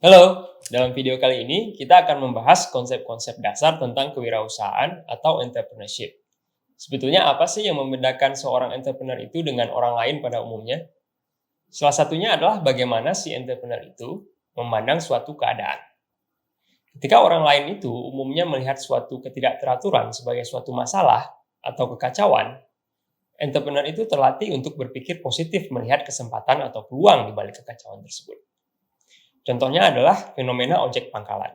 Halo, dalam video kali ini kita akan membahas konsep-konsep dasar tentang kewirausahaan atau entrepreneurship. Sebetulnya apa sih yang membedakan seorang entrepreneur itu dengan orang lain pada umumnya? Salah satunya adalah bagaimana si entrepreneur itu memandang suatu keadaan. Ketika orang lain itu umumnya melihat suatu ketidakteraturan sebagai suatu masalah atau kekacauan, entrepreneur itu terlatih untuk berpikir positif melihat kesempatan atau peluang di balik kekacauan tersebut. Contohnya adalah fenomena ojek pangkalan.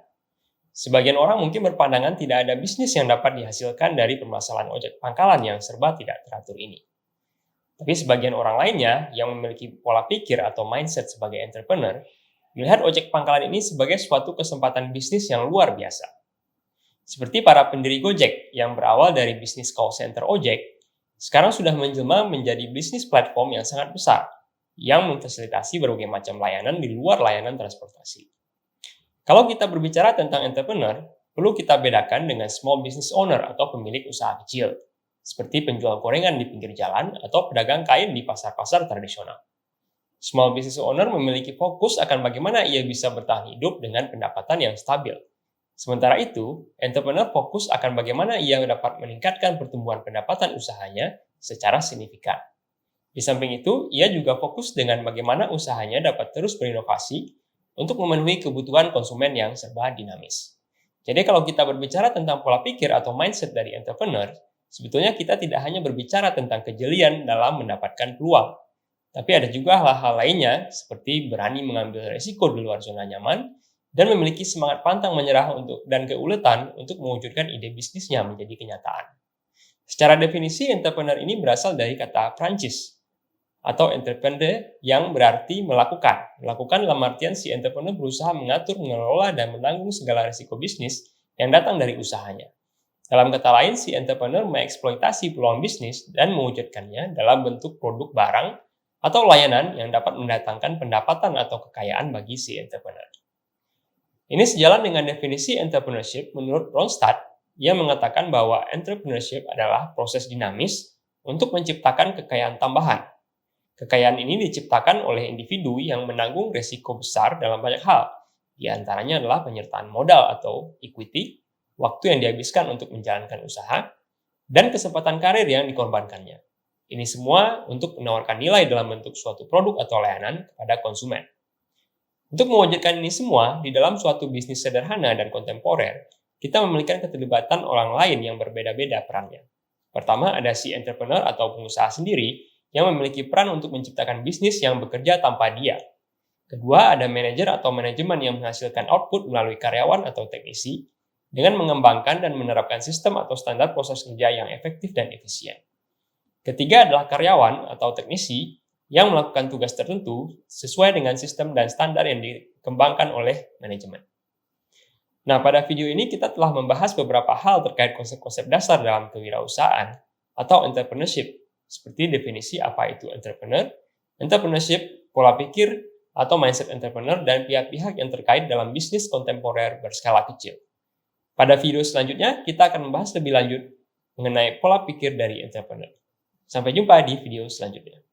Sebagian orang mungkin berpandangan tidak ada bisnis yang dapat dihasilkan dari permasalahan ojek pangkalan yang serba tidak teratur ini. Tapi sebagian orang lainnya yang memiliki pola pikir atau mindset sebagai entrepreneur, melihat ojek pangkalan ini sebagai suatu kesempatan bisnis yang luar biasa. Seperti para pendiri Gojek yang berawal dari bisnis call center ojek, sekarang sudah menjelma menjadi bisnis platform yang sangat besar, yang memfasilitasi berbagai macam layanan di luar layanan transportasi. Kalau kita berbicara tentang entrepreneur, perlu kita bedakan dengan small business owner atau pemilik usaha kecil, seperti penjual gorengan di pinggir jalan atau pedagang kain di pasar-pasar tradisional. Small business owner memiliki fokus akan bagaimana ia bisa bertahan hidup dengan pendapatan yang stabil. Sementara itu, entrepreneur fokus akan bagaimana ia dapat meningkatkan pertumbuhan pendapatan usahanya secara signifikan. Di samping itu, ia juga fokus dengan bagaimana usahanya dapat terus berinovasi untuk memenuhi kebutuhan konsumen yang serba dinamis. Jadi kalau kita berbicara tentang pola pikir atau mindset dari entrepreneur, sebetulnya kita tidak hanya berbicara tentang kejelian dalam mendapatkan peluang, tapi ada juga hal-hal lainnya seperti berani mengambil resiko di luar zona nyaman dan memiliki semangat pantang menyerah dan keuletan untuk mewujudkan ide bisnisnya menjadi kenyataan. Secara definisi, entrepreneur ini berasal dari kata Prancis, atau entreprendre yang berarti melakukan. Melakukan dalam artian si entrepreneur berusaha mengatur, mengelola, dan menanggung segala risiko bisnis yang datang dari usahanya. Dalam kata lain, si entrepreneur mengeksploitasi peluang bisnis dan mewujudkannya dalam bentuk produk barang atau layanan yang dapat mendatangkan pendapatan atau kekayaan bagi si entrepreneur. Ini sejalan dengan definisi entrepreneurship menurut Ronstadt yang mengatakan bahwa entrepreneurship adalah proses dinamis untuk menciptakan kekayaan tambahan. Kekayaan ini diciptakan oleh individu yang menanggung risiko besar dalam banyak hal. Di antaranya adalah penyertaan modal atau equity, waktu yang dihabiskan untuk menjalankan usaha, dan kesempatan karir yang dikorbankannya. Ini semua untuk menawarkan nilai dalam bentuk suatu produk atau layanan kepada konsumen. Untuk mewujudkan ini semua, di dalam suatu bisnis sederhana dan kontemporer, kita memiliki keterlibatan orang lain yang berbeda-beda perannya. Pertama, ada si entrepreneur atau pengusaha sendiri yang memiliki peran untuk menciptakan bisnis yang bekerja tanpa dia. Kedua, ada manajer atau manajemen yang menghasilkan output melalui karyawan atau teknisi dengan mengembangkan dan menerapkan sistem atau standar proses kerja yang efektif dan efisien. Ketiga adalah karyawan atau teknisi yang melakukan tugas tertentu sesuai dengan sistem dan standar yang dikembangkan oleh manajemen. Nah, pada video ini kita telah membahas beberapa hal terkait konsep-konsep dasar dalam kewirausahaan atau entrepreneurship, seperti definisi apa itu entrepreneurship, pola pikir atau mindset entrepreneur, dan pihak-pihak yang terkait dalam bisnis kontemporer berskala kecil. Pada video selanjutnya, kita akan membahas lebih lanjut mengenai pola pikir dari entrepreneur. Sampai jumpa di video selanjutnya.